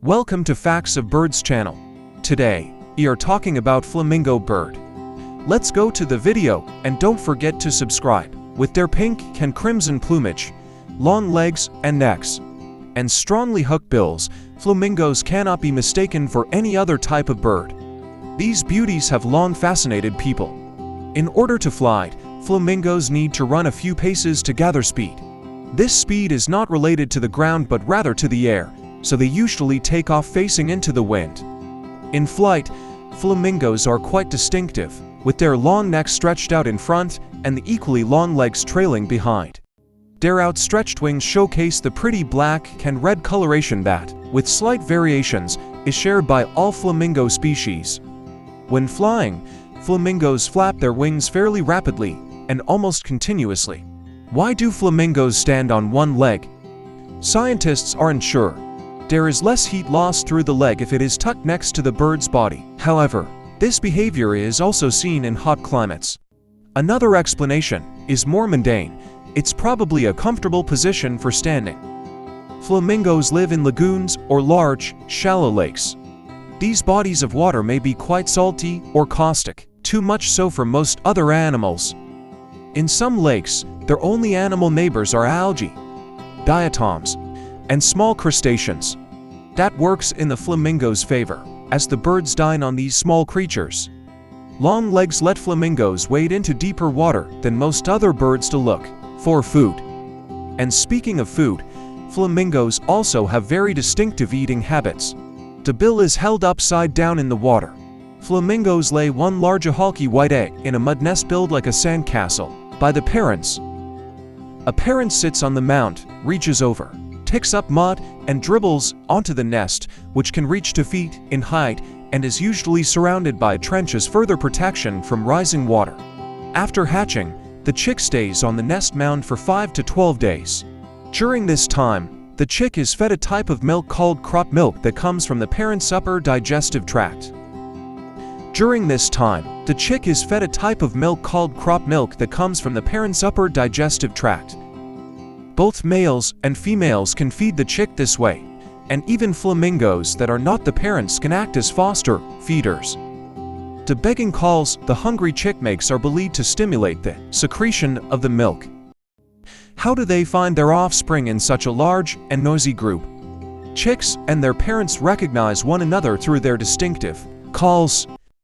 Welcome to Facts of Birds channel. Today, we are talking about flamingo bird. Let's go to the video and don't forget to subscribe. With their pink and crimson plumage, long legs and necks, and strongly hooked bills, flamingos cannot be mistaken for any other type of bird. These beauties have long fascinated people. In order to fly, flamingos need to run a few paces to gather speed. This speed is not related to the ground but rather to the air, so they usually take off facing into the wind. In flight, flamingos are quite distinctive, with their long necks stretched out in front and the equally long legs trailing behind. Their outstretched wings showcase the pretty black and red coloration that, with slight variations, is shared by all flamingo species. When flying, flamingos flap their wings fairly rapidly and almost continuously. Why do flamingos stand on one leg? Scientists aren't sure. There is less heat loss through the leg if it is tucked next to the bird's body. However, this behavior is also seen in hot climates. Another explanation is more mundane. It's probably a comfortable position for standing. Flamingos live in lagoons or large, shallow lakes. These bodies of water may be quite salty or caustic, too much so for most other animals. In some lakes, their only animal neighbors are algae, diatoms, and small crustaceans. That works in the flamingo's favor, as the birds dine on these small creatures. Long legs let flamingos wade into deeper water than most other birds to look for food. And speaking of food, flamingos also have very distinctive eating habits. The bill is held upside down in the water. Flamingos lay one large hulky white egg in a mud nest built like a sandcastle by the parents. A parent sits on the mound, reaches over, picks up mud and dribbles onto the nest, which can reach 2 feet in height and is usually surrounded by trenches further protection from rising water. After hatching, the chick stays on the nest mound for 5 to 12 days. During this time, the chick is fed a type of milk called crop milk that comes from the parent's upper digestive tract. During this time, the chick is fed a type of milk called crop milk that comes from the parent's upper digestive tract. Both males and females can feed the chick this way, and even flamingos that are not the parents can act as foster feeders. The begging calls the hungry chick makes are believed to stimulate the secretion of the milk. How do they find their offspring in such a large and noisy group? Chicks and their parents recognize one another through their distinctive calls